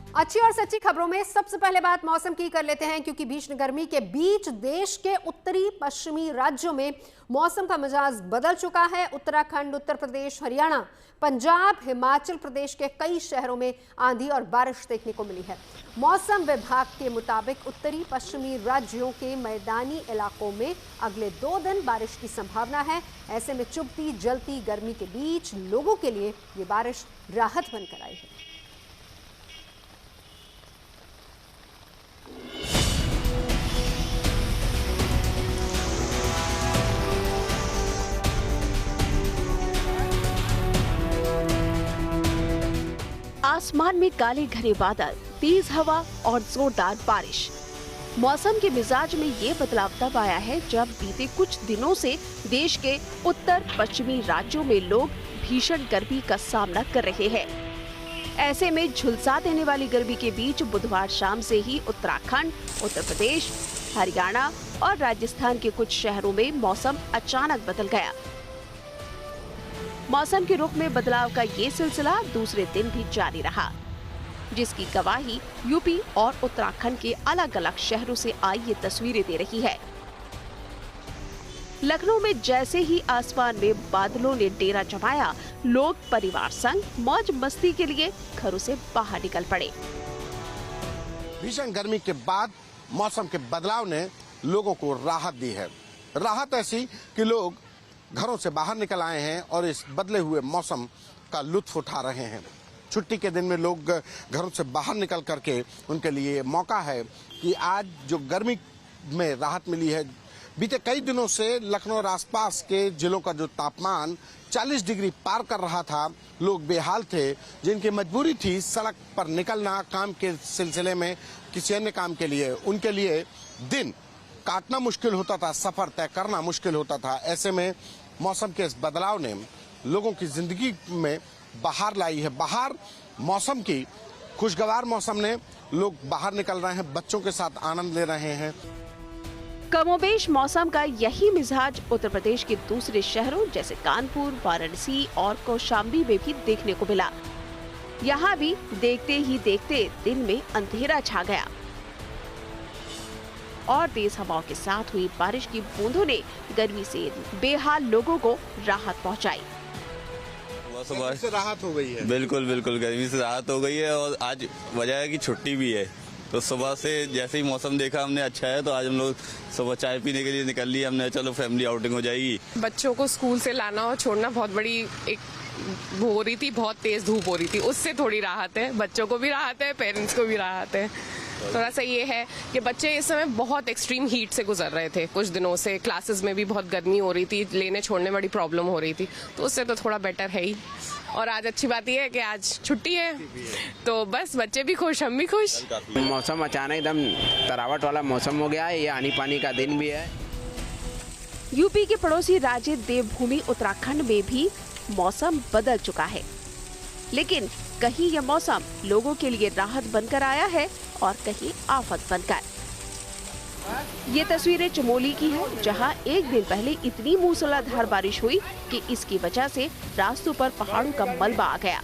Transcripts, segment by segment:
अच्छी और सच्ची खबरों में सबसे पहले बात मौसम की कर लेते हैं, क्योंकि भीषण गर्मी के बीच देश के उत्तरी पश्चिमी राज्यों में मौसम का मिजाज बदल चुका है। उत्तराखंड, उत्तर प्रदेश, हरियाणा, पंजाब, हिमाचल प्रदेश के कई शहरों में आंधी और बारिश देखने को मिली है। मौसम विभाग के मुताबिक उत्तरी पश्चिमी राज्यों के मैदानी इलाकों में अगले 2 दिन बारिश की संभावना है। ऐसे में चुभती जलती गर्मी के बीच लोगों के लिए ये बारिश राहत बनकर आई है। आसमान में काले घने बादल, तेज हवा और जोरदार बारिश। मौसम के मिजाज में ये बदलाव तब आया है जब बीते कुछ दिनों से देश के उत्तर पश्चिमी राज्यों में लोग भीषण गर्मी का सामना कर रहे हैं। ऐसे में झुलसा देने वाली गर्मी के बीच बुधवार शाम से ही उत्तराखंड, उत्तर प्रदेश, हरियाणा और राजस्थान के कुछ शहरों में मौसम अचानक बदल गया। मौसम के रुख में बदलाव का ये सिलसिला दूसरे दिन भी जारी रहा, जिसकी गवाही यूपी और उत्तराखंड के अलग अलग शहरों से आई ये तस्वीरें दे रही है। लखनऊ में जैसे ही आसमान में बादलों ने डेरा जमाया, लोग परिवार संग मौज मस्ती के लिए घरों से बाहर निकल पड़े। भीषण गर्मी के बाद मौसम के बदलाव ने लोगों को राहत दी है। राहत ऐसी कि लोग घरों से बाहर निकल आए हैं और इस बदले हुए मौसम का लुत्फ उठा रहे हैं। छुट्टी के दिन में लोग घरों से बाहर निकल करके उनके लिए मौका है कि आज जो गर्मी में राहत मिली है। बीते कई दिनों से लखनऊ और आसपास के जिलों का जो तापमान 40 डिग्री पार कर रहा था, लोग बेहाल थे। जिनकी मजबूरी थी सड़क पर निकलना काम के सिलसिले में, किसी अन्य काम के लिए, उनके लिए दिन काटना मुश्किल होता था, सफर तय करना मुश्किल होता था। ऐसे में मौसम के इस बदलाव ने लोगों की जिंदगी में बाहर लाई है। बाहर मौसम की खुशगवार मौसम ने लोग बाहर निकल रहे हैं, बच्चों के साथ आनंद ले रहे हैं। कमोबेश मौसम का यही मिजाज उत्तर प्रदेश के दूसरे शहरों जैसे कानपुर, वाराणसी और कौशाम्बी में भी देखने को मिला। यहाँ भी देखते ही देखते दिन में अंधेरा छा गया और तेज हवाओं के साथ हुई बारिश की बूंदों ने गर्मी से बेहाल लोगों को राहत पहुंचाई। सुबह से राहत हो गई है। बिल्कुल बिल्कुल, गर्मी से राहत हो गई है और आज वजह है कि छुट्टी भी है, तो सुबह से जैसे ही मौसम देखा हमने अच्छा है तो आज हम लोग सुबह चाय पीने के लिए निकल लिए हमने। चलो फैमिली आउटिंग हो जाएगी। बच्चों को स्कूल से लाना और छोड़ना बहुत बड़ी एक हो रही थी, बहुत तेज धूप हो रही थी, उससे थोड़ी राहत है। बच्चों को भी राहत है, पेरेंट्स को भी राहत है। थोड़ा सा ये है कि बच्चे इस समय बहुत एक्सट्रीम हीट से गुजर रहे थे। कुछ दिनों से क्लासेस में भी बहुत गर्मी हो रही थी, लेने छोड़ने बड़ी प्रॉब्लम हो रही थी, तो उससे तो थोड़ा बेटर है ही। और आज अच्छी बात यह है कि आज छुट्टी है, तो बस बच्चे भी खुश, हम भी खुश। मौसम अचानक एकदम तरावट वाला मौसम हो गया है। ये आनी पानी का दिन भी है। यूपी के पड़ोसी राज्य देवभूमि उत्तराखंड में भी मौसम बदल चुका है, लेकिन कहीं यह मौसम लोगों के लिए राहत बनकर आया है और कहीं आफत बनकर। ये तस्वीरें चमोली की है, जहां एक दिन पहले इतनी मूसलाधार बारिश हुई कि इसकी वजह से रास्तों पर पहाड़ों का मलबा आ गया,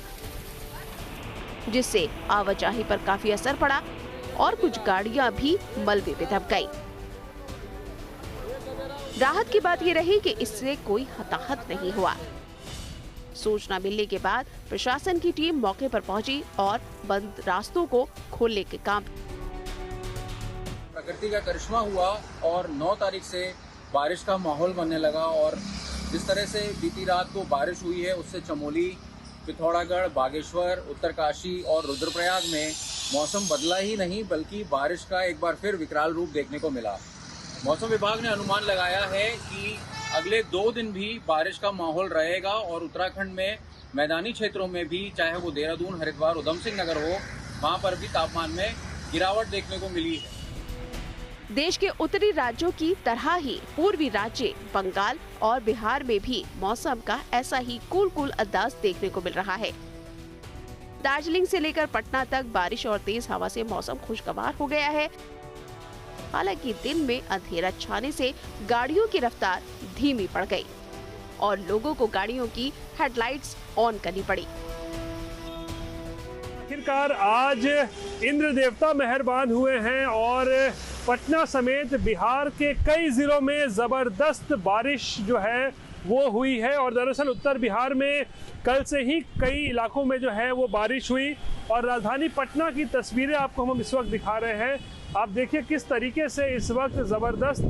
जिससे आवाजाही पर काफी असर पड़ा और कुछ गाड़ियां भी मलबे में दब गई। राहत की बात ये रही कि इससे कोई हताहत नहीं हुआ। सूचना मिलने के बाद प्रशासन की टीम मौके पर पहुंची और बंद रास्तों को खोलने के काम। प्रकृति का करिश्मा हुआ और 9 तारीख से बारिश का माहौल बनने लगा और जिस तरह से बीती रात को बारिश हुई है, उससे चमोली, पिथौरागढ़, बागेश्वर, उत्तरकाशी और रुद्रप्रयाग में मौसम बदला ही नहीं बल्कि बारिश का एक बार फिर विकराल रूप देखने को मिला। मौसम विभाग ने अनुमान लगाया है कि अगले 2 दिन भी बारिश का माहौल रहेगा और उत्तराखंड में मैदानी क्षेत्रों में भी, चाहे वो देहरादून, हरिद्वार, उधम सिंह नगर हो, वहाँ पर भी तापमान में गिरावट देखने को मिली है। देश के उत्तरी राज्यों की तरह ही पूर्वी राज्य बंगाल और बिहार में भी मौसम का ऐसा ही कूल अंदाज देखने को मिल रहा है। दार्जिलिंग से लेकर पटना तक बारिश और तेज हवा से मौसम खुशगवार हो गया है। हालांकि दिन में अंधेरा छाने से गाड़ियों की रफ्तार धीमी पड़ गई और लोगों को गाड़ियों की हेडलाइट्स ऑन करनी पड़ी। आखिर आखिरकार आज इंद्र देवता मेहरबान हुए हैं और पटना समेत बिहार के कई जिलों में ज़बरदस्त बारिश जो है वो हुई है। और दरअसल उत्तर बिहार में कल से ही कई इलाकों में जो है वो बारिश हुई और राजधानी पटना की तस्वीरें आपको हम इस वक्त दिखा रहे हैं। आप देखिए किस तरीके से इस वक्त ज़बरदस्त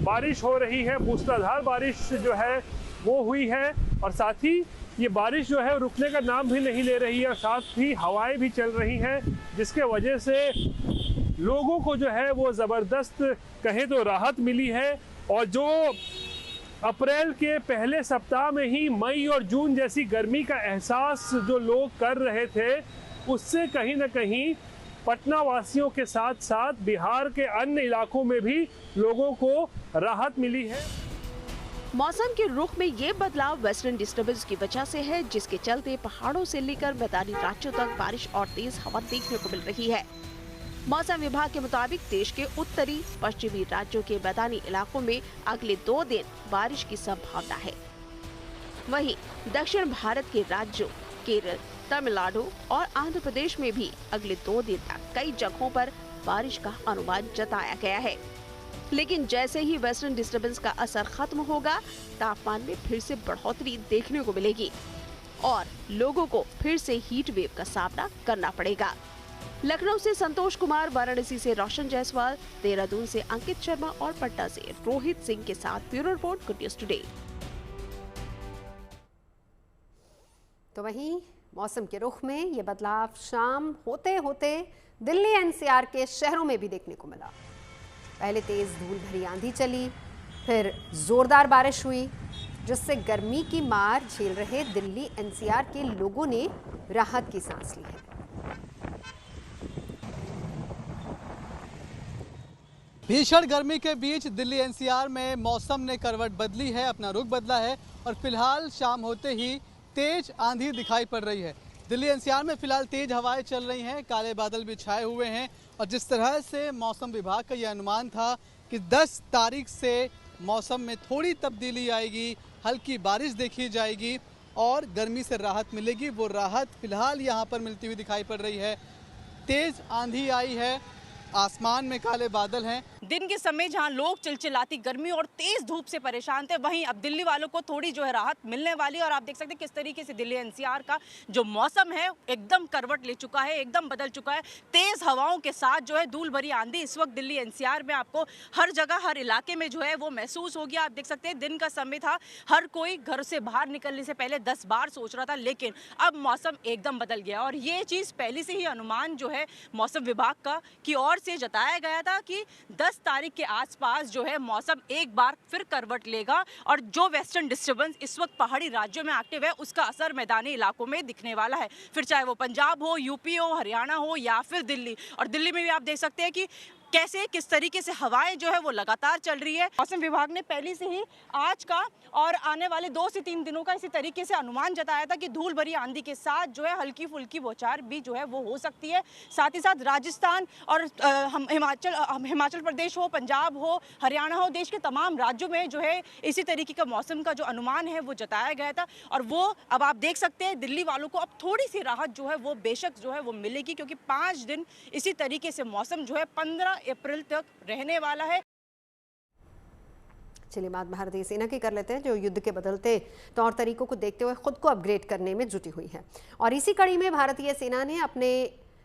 बारिश हो रही है, मूसलाधार बारिश जो है वो हुई है और साथ ही ये बारिश जो है रुकने का नाम भी नहीं ले रही है और साथ ही हवाएं भी चल रही हैं, जिसके वजह से लोगों को जो है वो ज़बरदस्त कहे तो राहत मिली है। और जो अप्रैल के पहले सप्ताह में ही मई और जून जैसी गर्मी का एहसास जो लोग कर रहे थे, उससे कहीं ना कहीं पटना वासियों के साथ साथ बिहार के अन्य इलाकों में भी लोगों को राहत मिली है। मौसम के रुख में ये बदलाव वेस्टर्न डिस्टर्बेंस की वजह से है, जिसके चलते पहाड़ों से लेकर मैदानी राज्यों तक बारिश और तेज हवा देखने को मिल रही है। मौसम विभाग के मुताबिक देश के उत्तरी पश्चिमी राज्यों के मैदानी इलाकों में अगले 2 दिन बारिश की संभावना है। वहीं दक्षिण भारत के राज्यों केरल, तमिलनाडु और आंध्र प्रदेश में भी अगले 2 दिन तक कई जगहों पर बारिश का अनुमान जताया गया है। लेकिन जैसे ही वेस्टर्न डिस्टर्बेंस का असर खत्म होगा, तापमान में फिर से बढ़ोतरी देखने को मिलेगी और लोगों को फिर से हीट वेव का सामना करना पड़ेगा। लखनऊ से संतोष कुमार, वाराणसी से रोशन जायसवाल, देहरादून से अंकित शर्मा और पटना से रोहित सिंह के साथ bureau report, good news today. तो वहीं मौसम के रुख में ये बदलाव शाम होते होते दिल्ली एनसीआर के शहरों में भी देखने को मिला। पहले तेज धूल भरी आंधी चली, फिर जोरदार बारिश हुई, जिससे गर्मी की मार झेल रहे दिल्ली एनसीआर के लोगों ने राहत की सांस ली है। भीषण गर्मी के बीच दिल्ली एनसीआर में मौसम ने करवट बदली है, अपना रुख बदला है और फिलहाल शाम होते ही तेज आंधी दिखाई पड़ रही है। दिल्ली एनसीआर में फिलहाल तेज हवाएं चल रही हैं, काले बादल भी छाए हुए हैं और जिस तरह से मौसम विभाग का यह अनुमान था कि 10 तारीख से मौसम में थोड़ी तब्दीली आएगी, हल्की बारिश देखी जाएगी और गर्मी से राहत मिलेगी, वो राहत फिलहाल यहाँ पर मिलती हुई दिखाई पड़ रही है। तेज आंधी आई है, आसमान में काले बादल हैं। दिन के समय जहां लोग चिलचिलाती गर्मी और तेज धूप से परेशान थे, वहीं अब दिल्ली वालों को थोड़ी जो है राहत मिलने वाली है। और आप देख सकते हैं किस तरीके से दिल्ली एनसीआर का जो मौसम है एकदम करवट ले चुका है, एकदम बदल चुका है। तेज हवाओं के साथ जो है धूल भरी आंधी इस वक्त दिल्ली एनसीआर में आपको हर जगह, हर इलाके में जो है वो महसूस हो गया। आप देख सकते हैं दिन का समय था, हर कोई घर से बाहर निकलने से पहले 10 बार सोच रहा था, लेकिन अब मौसम एकदम बदल गया। और ये चीज़ पहले से ही अनुमान जो है मौसम विभाग का की ओर से जताया गया था कि 10 तारीख के आसपास जो है मौसम एक बार फिर करवट लेगा और जो वेस्टर्न डिस्टर्बेंस इस वक्त पहाड़ी राज्यों में एक्टिव है उसका असर मैदानी इलाकों में दिखने वाला है। फिर चाहे वो पंजाब हो, यूपी हो, हरियाणा हो या फिर दिल्ली। और दिल्ली में भी आप देख सकते हैं कि कैसे किस तरीके से हवाएं जो है वो लगातार चल रही है। मौसम विभाग ने पहले से ही आज का और आने वाले 2 से 3 दिनों का इसी तरीके से अनुमान जताया था कि धूल भरी आंधी के साथ जो है हल्की फुल्की बौछार भी जो है वो हो सकती है। साथ ही साथ राजस्थान और हिमाचल प्रदेश हो, पंजाब हो, हरियाणा हो, देश के तमाम राज्यों में जो है इसी तरीके का मौसम का जो अनुमान है वो जताया गया था। और वो अब आप देख सकते हैं दिल्ली वालों को अब थोड़ी सी राहत जो है वो बेशक जो है वो मिलेगी, क्योंकि 5 दिन इसी तरीके से मौसम जो है 15 अप्रैल तक रहने वाला है। चलिए बात भारतीय सेना की कर लेते हैं, जो युद्ध के बदलते तौर तरीकों को देखते हुए खुद को अपग्रेड करने में जुटी हुई है। और इसी कड़ी में भारतीय सेना ने अपने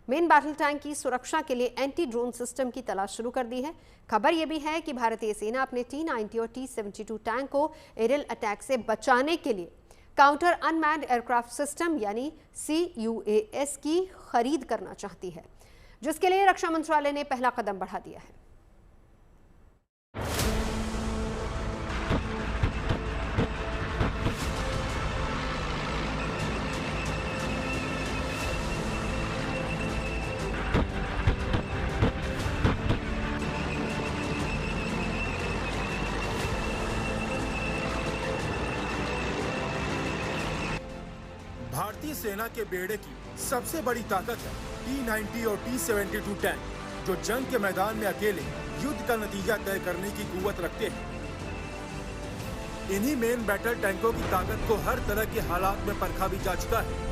मेन बैटल टैंक की सुरक्षा के लिए एंटी ड्रोन सिस्टम की तलाश शुरू कर दी है। खबर यह भी है कि भारतीय सेना अपने T-90 और T-72 टैंक को एरियल अटैक से बचाने के लिए काउंटर अनमैन्ड एयरक्राफ्ट सिस्टम यानी CUAS की खरीद करना चाहती है, जिसके लिए रक्षा मंत्रालय ने पहला कदम बढ़ा दिया है। भारतीय सेना के बेड़े की सबसे बड़ी ताकत है T-90 और T-72 टैंक, जो जंग के मैदान में अकेले युद्ध का नतीजा तय करने की कुव्वत रखते हैं। इन्हीं मेन बैटल टैंकों की ताकत को हर तरह के हालात में परखा भी जा चुका है।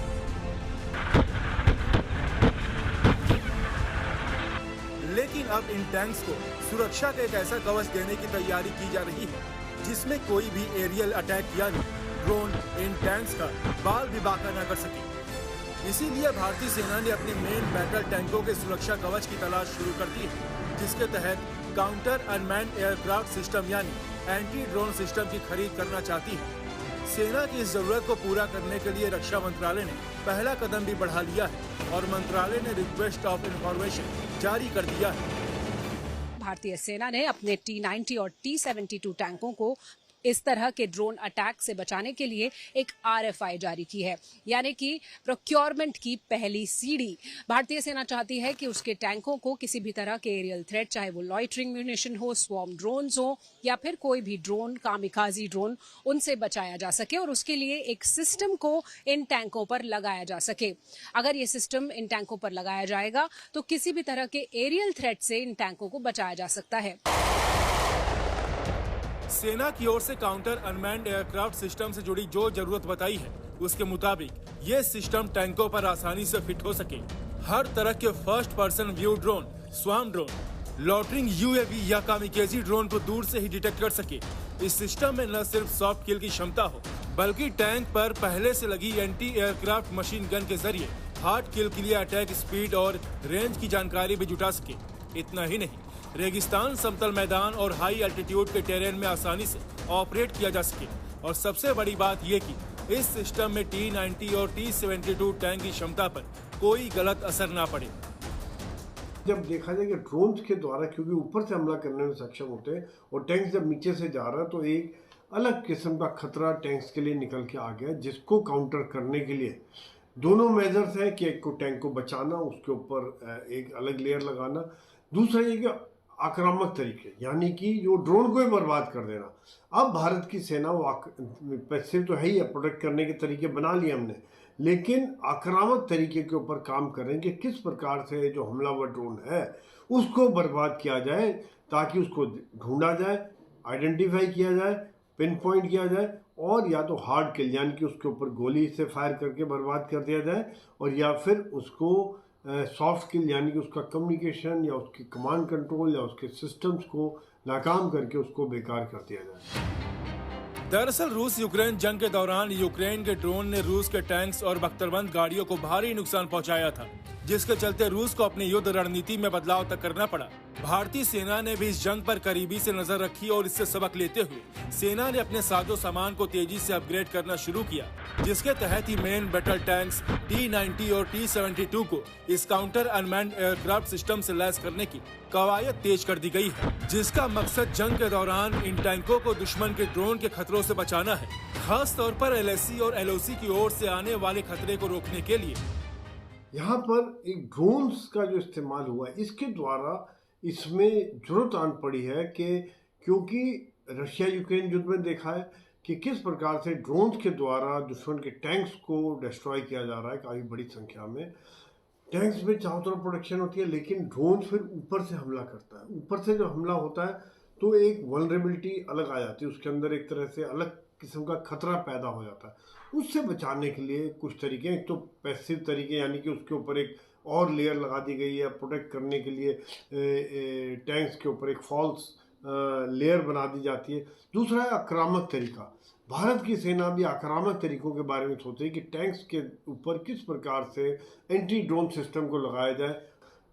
अब इन टैंक्स को सुरक्षा का एक ऐसा कवच देने की तैयारी की जा रही है जिसमें कोई भी एरियल अटैक यानी ड्रोन इन टैंक्स का बाल भी बांका न कर सके। इसीलिए भारतीय सेना ने अपने मेन बैटल टैंकों के सुरक्षा कवच की तलाश शुरू कर दी है, जिसके तहत काउंटर अनमैन्ड एयरक्राफ्ट सिस्टम यानी एंटी ड्रोन सिस्टम की खरीद करना चाहती है। सेना की इस जरूरत को पूरा करने के लिए रक्षा मंत्रालय ने पहला कदम भी बढ़ा लिया है और मंत्रालय ने रिक्वेस्ट ऑफ इंफॉर्मेशन जारी कर दिया है। भारतीय सेना ने अपने T-90 और T-72 टैंकों को इस तरह के ड्रोन अटैक से बचाने के लिए एक RFI जारी की है, यानी कि प्रोक्योरमेंट की पहली सीढ़ी। भारतीय सेना चाहती है कि उसके टैंकों को किसी भी तरह के एरियल थ्रेट, चाहे वो लॉइटरिंग म्यूनिशन हो, स्वॉर्म ड्रोन्स हो या फिर कोई भी ड्रोन, कामिकाजी ड्रोन, उनसे बचाया जा सके और उसके लिए एक सिस्टम को इन टैंकों पर लगाया जा सके। अगर ये सिस्टम इन टैंकों पर लगाया जाएगा तो किसी भी तरह के एरियल थ्रेट से इन टैंकों को बचाया जा सकता है। सेना की ओर से काउंटर अनमैन्ड एयरक्राफ्ट सिस्टम से जुड़ी जो जरूरत बताई है उसके मुताबिक ये सिस्टम टैंकों पर आसानी से फिट हो सके। हर तरह के first person view drone, swarm drone, lautering UAV या कामिकाजी ड्रोन को दूर से ही डिटेक्ट कर सके। इस सिस्टम में न सिर्फ सॉफ्ट किल की क्षमता हो बल्कि टैंक पर पहले से लगी एंटी एयरक्राफ्ट मशीन गन के जरिए हार्ड किल के लिए अटैक स्पीड और रेंज की जानकारी भी जुटा सके। इतना ही नहीं, रेगिस्तान, समतल मैदान और हाई एल्टीट्यूड के टेरेन में आसानी से ऑपरेट किया जा सके। और सबसे बड़ी बात ये कि इस सिस्टम में T-90 और T-72 टैंक की क्षमता पर कोई गलत असर ना पड़े। जब देखा जाए कि ड्रोन्स के द्वारा क्योंकि ऊपर से हमला करने में सक्षम होते हैं और टैंक जब नीचे से जा रहा है तो एक अलग किस्म का खतरा टैंक्स के लिए निकल के आ गया, जिसको काउंटर करने के लिए दोनों मेजर्स हैं कि एक को टैंक को बचाना, उसके ऊपर एक अलग लेयर लगाना, दूसरा ये कि आक्रामक तरीके यानी कि जो ड्रोन को ही बर्बाद कर देना। अब भारत की सेना वो पैसिव तो है ही, प्रोटेक्ट करने के तरीके बना लिए हमने, लेकिन आक्रामक तरीके के ऊपर काम करें कि किस प्रकार से जो हमलावर ड्रोन है उसको बर्बाद किया जाए, ताकि उसको ढूंढा जाए, आइडेंटिफाई किया जाए, पिन पॉइंट किया जाए और या तो हार्ड किल यानी कि उसके ऊपर गोली से फायर करके बर्बाद कर दिया जाए और या फिर उसको सॉफ्ट किल यानी कि उसका कम्युनिकेशन या उसकी कमांड कंट्रोल या उसके सिस्टम्स को नाकाम करके उसको बेकार कर दिया जाए। दरअसल रूस यूक्रेन जंग के दौरान यूक्रेन के ड्रोन ने रूस के टैंक्स और बख्तरबंद गाड़ियों को भारी नुकसान पहुंचाया था, जिसके चलते रूस को अपनी युद्ध रणनीति में बदलाव तक करना पड़ा। भारतीय सेना ने भी इस जंग पर करीबी से नजर रखी और इससे सबक लेते हुए सेना ने अपने साजो सामान को तेजी से अपग्रेड करना शुरू किया, जिसके तहत ही मेन बैटल टैंक्स T-90 और T-72 को इस काउंटर अनमैन्ड एयरक्राफ्ट सिस्टम से लैस करने की कवायद तेज कर दी गई है, जिसका मकसद जंग के दौरान इन टैंकों को दुश्मन के ड्रोन के खतरों से बचाना है, खास तौर पर LSC और LOC की ओर से आने वाले खतरे को रोकने के लिए। यहाँ पर एक ड्रोन्स का जो इस्तेमाल हुआ है, इसके द्वारा इसमें जरूरत आन पड़ी है कि क्योंकि रशिया यूक्रेन युद्ध में देखा है कि किस प्रकार से ड्रोन्स के द्वारा दुश्मन के टैंक्स को डिस्ट्रॉय किया जा रहा है काफ़ी बड़ी संख्या में। टैंक्स में चारों तरफ प्रोटेक्शन होती है, लेकिन ड्रोन फिर ऊपर से हमला करता है। ऊपर से जब हमला होता है तो एक वल्नरेबिलिटी अलग आ जाती है, उसके अंदर एक तरह से अलग किस्म का खतरा पैदा हो जाता है। उससे बचाने के लिए कुछ तरीके, एक तो पैसिव तरीके यानी कि उसके ऊपर एक और लेयर लगा दी गई है प्रोटेक्ट करने के लिए, टैंक्स के ऊपर एक फॉल्स लेयर बना दी जाती है। दूसरा है आक्रामक तरीका। भारत की सेना भी आक्रामक तरीकों के बारे में सोच रही है कि टैंक्स के ऊपर किस प्रकार से एंटी ड्रोन सिस्टम को लगाया जाए।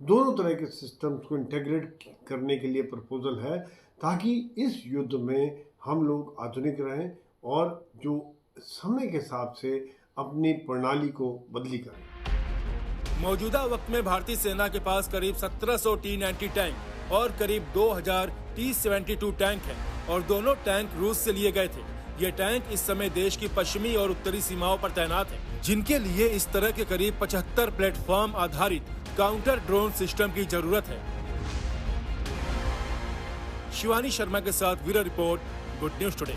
दोनों तरह के सिस्टम्स को इंटीग्रेट करने के लिए प्रपोजल है, ताकि इस युद्ध में हम लोग आधुनिक रहें और जो समय के हिसाब से अपनी प्रणाली को बदली करें। मौजूदा वक्त में भारतीय सेना के पास करीब 1700 T-90 टैंक और करीब 2000 T-72 टैंक हैं और दोनों टैंक रूस से लिए गए थे। ये टैंक इस समय देश की पश्चिमी और उत्तरी सीमाओं पर तैनात हैं, जिनके लिए इस तरह के करीब 75 प्लेटफॉर्म आधारित काउंटर ड्रोन सिस्टम की जरूरत है। शिवानी शर्मा के साथ bureau report, good news today.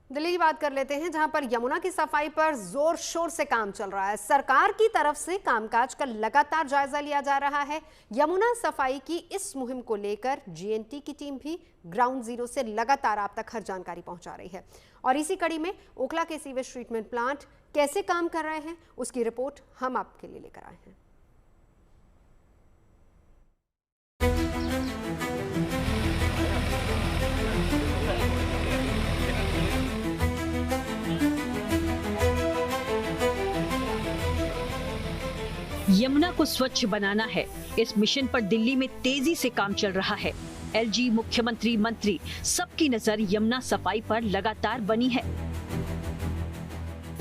Delhi की बात कर लेते हैं, जहां पर यमुना की सफाई पर जोर शोर से काम चल रहा है। सरकार की तरफ से कामकाज का लगातार जायजा लिया जा रहा है। यमुना सफाई की इस मुहिम को लेकर GNT की टीम भी ग्राउंड जीरो से लगातार आप तक हर जानकारी पहुंचा रही है। और इसी कड़ी में ओखला के सीवेज ट्रीटमेंट प्लांट कैसे काम कर रहे हैं, उसकी रिपोर्ट हम आपके लिए लेकर आए हैं। यमुना को स्वच्छ बनाना है। इस मिशन पर दिल्ली में तेजी से काम चल रहा है। एलजी, मुख्यमंत्री, मंत्री सबकी नजर यमुना सफाई पर लगातार बनी है।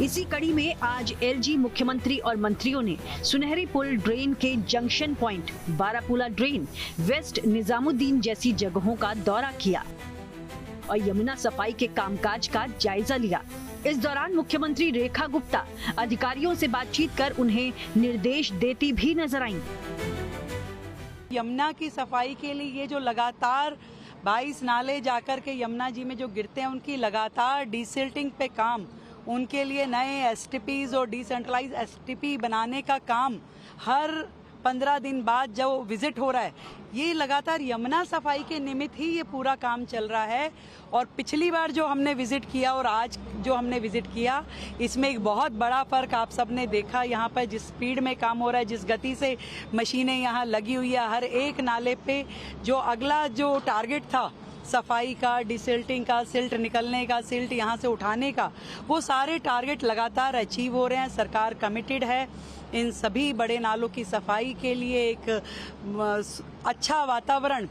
इसी कड़ी में आज एलजी, मुख्यमंत्री और मंत्रियों ने सुनहरी पुल ड्रेन के junction point, Barapullah drain, west Nizamuddin जैसी जगहों का दौरा किया और यमुना सफाई के कामकाज का जायजा लिया। इस दौरान मुख्यमंत्री रेखा गुप्ता अधिकारियों से बातचीत कर उन्हें निर्देश देती भी नजर आईं। यमुना की सफाई के लिए ये जो लगातार 22 नाले जाकर के यमुना जी में जो गिरते हैं, उनकी लगातार डिसिल्टिंग पे काम, उनके लिए नए एसटीपीज और डिसेंट्रलाइज एसटीपी बनाने का काम हर 15 दिन बाद जो विजिट हो रहा है, ये लगातार यमुना सफाई के निमित्त ही ये पूरा काम चल रहा है। और पिछली बार जो हमने विजिट किया और आज जो हमने विजिट किया, इसमें एक बहुत बड़ा फर्क आप सबने देखा। यहाँ पर जिस स्पीड में काम हो रहा है, जिस गति से मशीनें यहाँ लगी हुई है, हर एक नाले पे जो अगला जो टारगेट था सफाई का, डिसिल्टिंग का, सिल्ट निकलने का, सिल्ट यहाँ से उठाने का, वो सारे टारगेट लगातार अचीव हो रहे हैं। सरकार कमिटेड है इन सभी बड़े नालों की सफाई के लिए, एक अच्छा वातावरण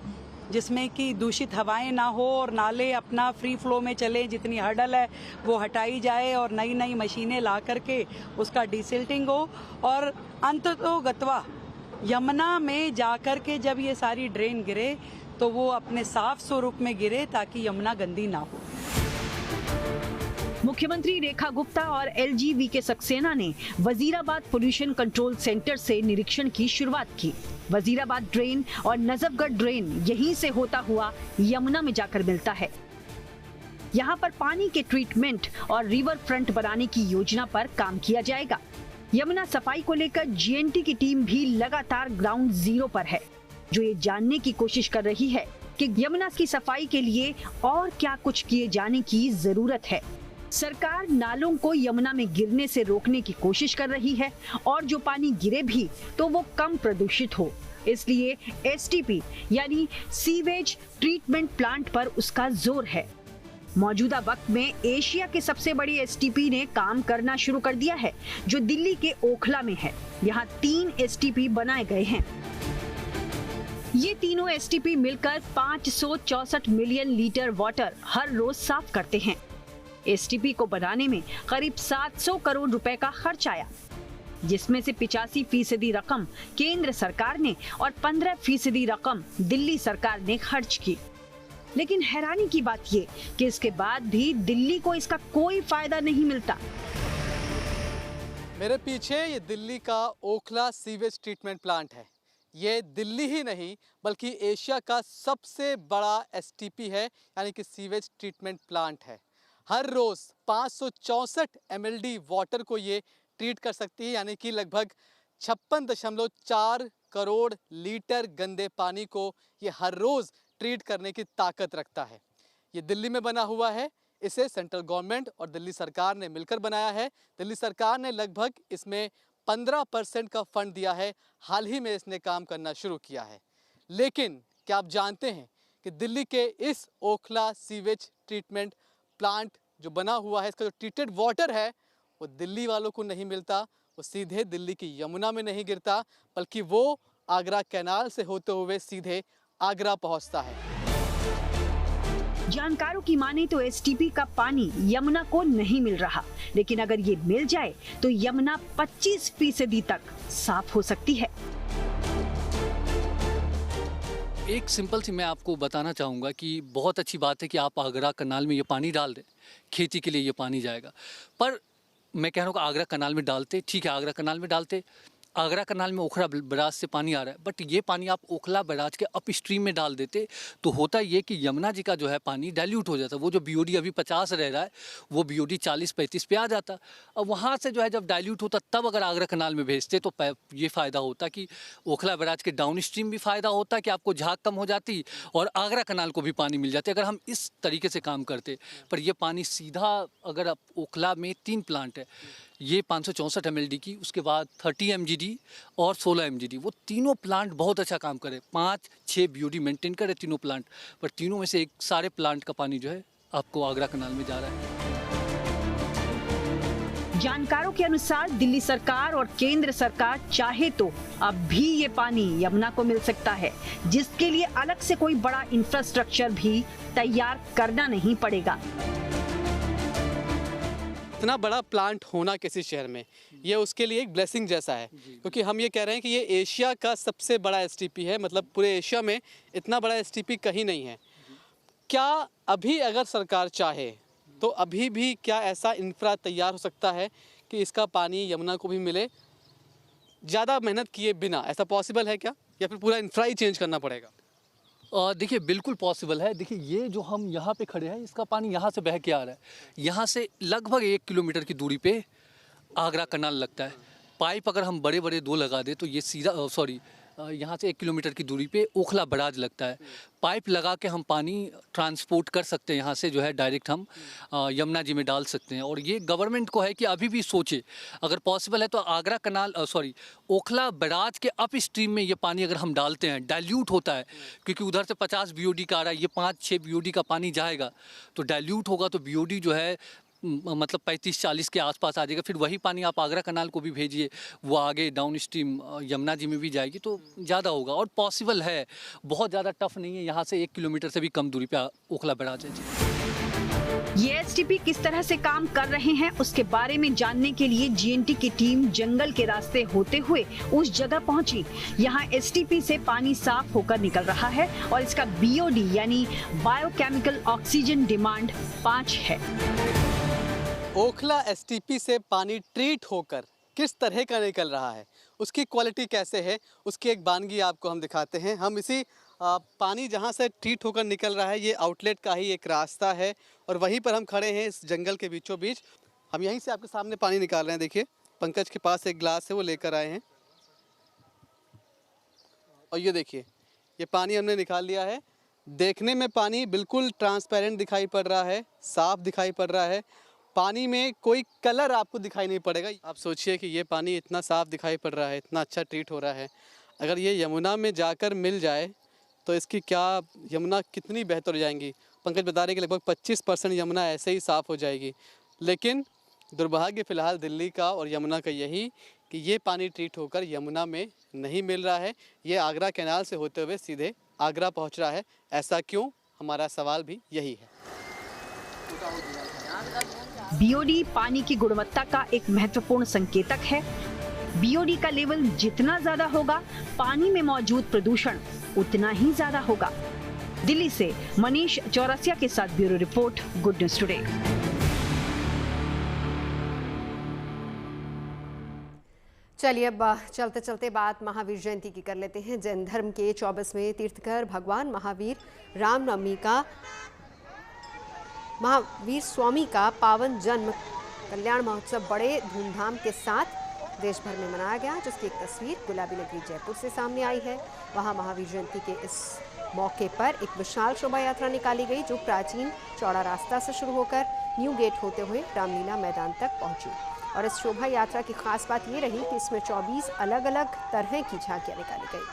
जिसमें कि दूषित हवाएं ना हो और नाले अपना फ्री फ्लो में चले, जितनी हर्डल है वो हटाई जाए और नई नई मशीनें ला करके उसका डिसिल्टिंग हो। और अंततोगत्वा यमुना में जाकर के जब ये सारी ड्रेन गिरे तो वो अपने साफ स्वरूप में गिरे ताकि यमुना गंदी ना हो। मुख्यमंत्री रेखा गुप्ता और एलजी वीके सक्सेना ने वजीराबाद पोल्यूशन कंट्रोल सेंटर से निरीक्षण की शुरुआत की। वजीराबाद ड्रेन और नजफगढ़ ड्रेन यहीं से होता हुआ यमुना में जाकर मिलता है। यहाँ पर पानी के ट्रीटमेंट और रिवर फ्रंट बनाने की योजना पर काम किया जाएगा। यमुना सफाई को लेकर जीएनटी की टीम भी लगातार ग्राउंड जीरो पर है, जो ये जानने की कोशिश कर रही है कि यमुना की सफाई के लिए और क्या कुछ किए जाने की जरूरत है। सरकार नालों को यमुना में गिरने से रोकने की कोशिश कर रही है और जो पानी गिरे भी तो वो कम प्रदूषित हो, इसलिए एसटीपी यानी सीवेज ट्रीटमेंट प्लांट पर उसका जोर है। मौजूदा वक्त में एशिया के सबसे बड़ी एसटीपी ने काम करना शुरू कर दिया है, जो दिल्ली के ओखला में है। यहाँ 3 एसटीपी बनाए गए हैं। ये तीनों एसटीपी मिलकर 564 मिलियन लीटर वाटर हर रोज साफ करते हैं। एसटीपी को बनाने में करीब 700 करोड़ रुपए का खर्च आया, जिसमें से 85% रकम केंद्र सरकार ने और 15% रकम दिल्ली सरकार ने खर्च की। लेकिन हैरानी की बात ये कि इसके बाद भी दिल्ली को इसका कोई फायदा नहीं मिलता। मेरे पीछे ये दिल्ली का ओखला सीवेज ट्रीटमेंट प्लांट है। ये दिल्ली ही नहीं बल्कि एशिया का सबसे बड़ा एसटीपी है, यानी कि सीवेज ट्रीटमेंट प्लांट है। हर रोज 564 एमएलडी वाटर को ये ट्रीट कर सकती है, यानी कि लगभग 56.4 करोड़ लीटर गंदे पानी को ये हर रोज ट्रीट करने की ताकत रखता है। ये दिल्ली में बना हुआ है। इसे सेंट्रल गवर्नमेंट और दिल्ली सरकार ने मिलकर बनाया है। दिल्ली सरकार ने लगभग इसमें 15% का फंड दिया है। हाल ही में इसने काम करना शुरू किया है। लेकिन क्या आप जानते हैं कि दिल्ली के इस ओखला सीवेज ट्रीटमेंट प्लांट जो बना हुआ है, इसका जो ट्रीटेड वाटर है वो दिल्ली वालों को नहीं मिलता, वो सीधे दिल्ली की यमुना में नहीं गिरता, बल्कि वो आगरा कैनाल से होते हुए सीधे आगरा पहुंचता है। जानकारों की माने तो एसटीपी का पानी यमुना को नहीं मिल रहा, लेकिन अगर ये मिल जाए तो यमुना 25% तक साफ हो सकती है। एक सिंपल सी मैं आपको बताना चाहूँगा कि बहुत अच्छी बात है कि आप आगरा कनाल में ये पानी डाल दें, खेती के लिए ये पानी जाएगा। पर मैं कह रहा हूँ कि आगरा कनाल में डालते, ठीक है, आगरा कनाल में डालते, आगरा कनाल में ओखला बैराज से पानी आ रहा है, बट ये पानी आप ओखला बैराज के अप स्ट्रीम में डाल देते तो होता ये कि यमुना जी का जो है पानी डाइल्यूट हो जाता। वो जो बीओडी अभी 50 रह रहा है वो बीओडी 40-35 पे आ जाता। अब वहाँ से जो है जब डाइल्यूट होता तब अगर आगरा कनाल में भेजते तो ये फ़ायदा होता कि ओखला बैराज के डाउन स्ट्रीम भी फ़ायदा होता कि आपको झाग कम हो जाती और आगरा कनाल को भी पानी मिल जाती अगर हम इस तरीके से काम करते। पर यह पानी सीधा अगर आप ओखला में 3 प्लांट है, ये 564 mld की, उसके बाद 30 mgd और 16 mgd, वो तीनों प्लांट बहुत अच्छा काम करे। 5-6 बीओडी मेंटेन करे तीनों प्लांट, पर तीनों में से एक सारे प्लांट का पानी जो है आपको आगरा कनाल में जा रहा है। जानकारों के अनुसार दिल्ली सरकार और केंद्र सरकार चाहे तो अब भी ये पानी यमुना को मिल सकता है, जिसके लिए अलग से कोई बड़ा इंफ्रास्ट्रक्चर भी तैयार करना नहीं पड़ेगा। इतना बड़ा प्लांट होना किसी शहर में, ये उसके लिए एक ब्लेसिंग जैसा है, क्योंकि हम ये कह रहे हैं कि ये एशिया का सबसे बड़ा एसटीपी है, मतलब पूरे एशिया में इतना बड़ा एसटीपी कहीं नहीं है। क्या अभी अगर सरकार चाहे तो अभी भी क्या ऐसा इंफ्रा तैयार हो सकता है कि इसका पानी यमुना को भी मिले ज़्यादा मेहनत किए बिना? ऐसा पॉसिबल है क्या, या फिर पूरा इंफ्रा ही चेंज करना पड़ेगा? देखिए बिल्कुल पॉसिबल है। देखिए ये जो हम यहाँ पे खड़े हैं, इसका पानी यहाँ से बह के आ रहा है। यहाँ से लगभग 1 किलोमीटर की दूरी पे आगरा कनाल लगता है। पाइप अगर हम बड़े बड़े 2 लगा दे तो ये सीधा यहाँ से 1 किलोमीटर की दूरी पे ओखला बराज लगता है। पाइप लगा के हम पानी ट्रांसपोर्ट कर सकते हैं, यहाँ से जो है डायरेक्ट हम यमुना जी में डाल सकते हैं। और ये गवर्नमेंट को है कि अभी भी सोचे, अगर पॉसिबल है तो आगरा कनाल ओखला बराज के अप स्ट्रीम में ये पानी अगर हम डालते हैं, डाइल्यूट होता है, क्योंकि उधर से 50 BOD का आ रहा है, ये 5-6 BOD का पानी जाएगा तो डाइल्यूट होगा, तो BOD जो है मतलब 35-40 के आसपास आ जाएगा। फिर वही पानी आप आगरा कनाल को भी भेजिए, वो आगे डाउन स्ट्रीम यमुना जी में भी जाएगी, तो ज़्यादा होगा और पॉसिबल है। बहुत ज़्यादा टफ नहीं है, यहाँ से 1 किलोमीटर से भी कम दूरी पे ओखला बराज है जी। ये एसटीपी किस तरह से काम कर रहे हैं उसके बारे में जानने के लिए जीएनटी की टीम जंगल के रास्ते होते हुए उस जगह पहुंची। यहाँ एसटीपी से पानी साफ होकर निकल रहा है और इसका BOD यानी बायोकेमिकल ऑक्सीजन डिमांड 5 है। ओखला एसटीपी से पानी ट्रीट होकर किस तरह का निकल रहा है, उसकी क्वालिटी कैसे है, उसकी एक वानगी आपको हम दिखाते हैं। हम इसी पानी जहां से ट्रीट होकर निकल रहा है, ये आउटलेट का ही एक रास्ता है और वहीं पर हम खड़े हैं इस जंगल के बीचों बीच। हम यहीं से आपके सामने पानी निकाल रहे हैं। देखिए पंकज के पास एक ग्लास है, वो लेकर आए हैं और ये देखिए ये पानी हमने निकाल लिया है। देखने में पानी बिल्कुल ट्रांसपेरेंट दिखाई पड़ रहा है, साफ दिखाई पड़ रहा है। पानी में कोई कलर आपको दिखाई नहीं पड़ेगा। आप सोचिए कि ये पानी इतना साफ दिखाई पड़ रहा है, इतना अच्छा ट्रीट हो रहा है, अगर ये यमुना में जाकर मिल जाए तो इसकी क्या यमुना कितनी बेहतर हो जाएंगी। पंकज बता रहे कि लगभग 25% यमुना ऐसे ही साफ़ हो जाएगी। लेकिन दुर्भाग्य फ़िलहाल दिल्ली का और यमुना का यही कि ये पानी ट्रीट होकर यमुना में नहीं मिल रहा है, ये आगरा कैनाल से होते हुए सीधे आगरा पहुँच रहा है। ऐसा क्यों, हमारा सवाल भी यही है। BOD पानी की गुणवत्ता का एक महत्वपूर्ण संकेतक है। BOD का लेवल जितना ज्यादा होगा, पानी में मौजूद प्रदूषण उतना ही ज्यादा होगा। दिल्ली से मनीष चौरसिया के साथ bureau report, good news today. चलिए अब चलते चलते बात महावीर जयंती की कर लेते हैं। जैन धर्म के 24वें तीर्थंकर भगवान महावीर रामनवमी का महावीर स्वामी का पावन जन्म कल्याण महोत्सव बड़े धूमधाम के साथ देश भर में मनाया गया, जिसकी एक तस्वीर गुलाबी नगरी जयपुर से सामने आई है। वहां महावीर जयंती के इस मौके पर एक विशाल शोभा यात्रा निकाली गई, जो प्राचीन चौड़ा रास्ता से शुरू होकर न्यू गेट होते हुए रामलीला मैदान तक पहुंची। और इस शोभा यात्रा की खास बात ये रही कि इसमें 24 अलग अलग तरह की झांकियां निकाली गई,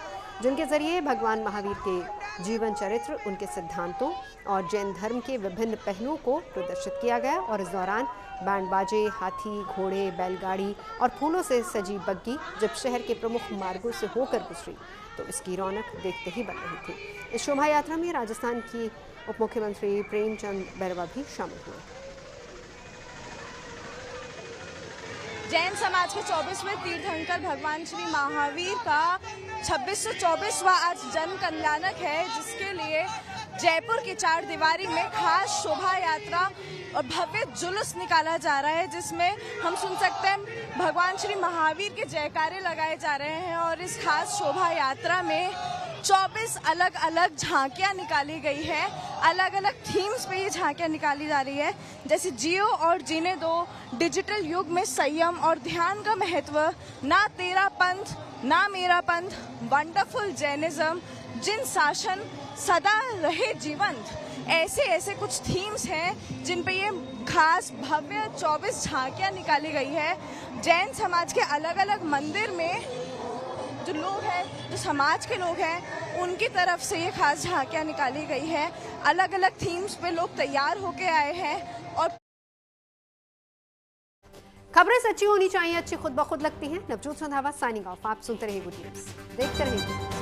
जिनके जरिए भगवान महावीर के जीवन चरित्र, उनके सिद्धांतों और जैन धर्म के विभिन्न पहलुओं को प्रदर्शित किया गया। और इस दौरान बैंड बाजे, हाथी, घोड़े, बैलगाड़ी और फूलों से सजी बग्गी जब शहर के प्रमुख मार्गों से होकर गुजरी तो इसकी रौनक देखते ही बन रही थी। इस शोभा यात्रा में राजस्थान की उप मुख्यमंत्री प्रेमचंद बैरवा भी शामिल हुए। जैन समाज के 24वें तीर्थंकर भगवान श्री महावीर का 2624वां आज जन्म कल्याणक है, जिसके लिए जयपुर की 4 दीवारी में खास शोभा यात्रा और भव्य जुलूस निकाला जा रहा है, जिसमें हम सुन सकते हैं भगवान श्री महावीर के जयकारे लगाए जा रहे हैं। और इस खास शोभा यात्रा में 24 अलग अलग झांकियां निकाली गई है, अलग अलग थीम्स पे ये झांकियां निकाली जा रही है, जैसे जियो और जीने दो, डिजिटल युग में संयम और ध्यान का महत्व, ना तेरा पंथ ना मेरा पंथ, वंडरफुल जैनिज्म, जिन शासन सदा रहे जीवंत। ऐसे ऐसे कुछ थीम्स हैं जिन पे ये खास भव्य 24 झांकियां निकाली गई है। जैन समाज के अलग अलग मंदिर में जो लोग हैं, जो समाज के लोग हैं, उनकी तरफ से ये खास झांकियां निकाली गई है। अलग अलग थीम्स पे लोग तैयार होके आए हैं और खबरें सच्ची होनी चाहिए, अच्छी खुद ब खुद लगती हैं। Navjot Randhawa signing off. आप सुनते रहिए गुड न्यूज, देखते रहिए।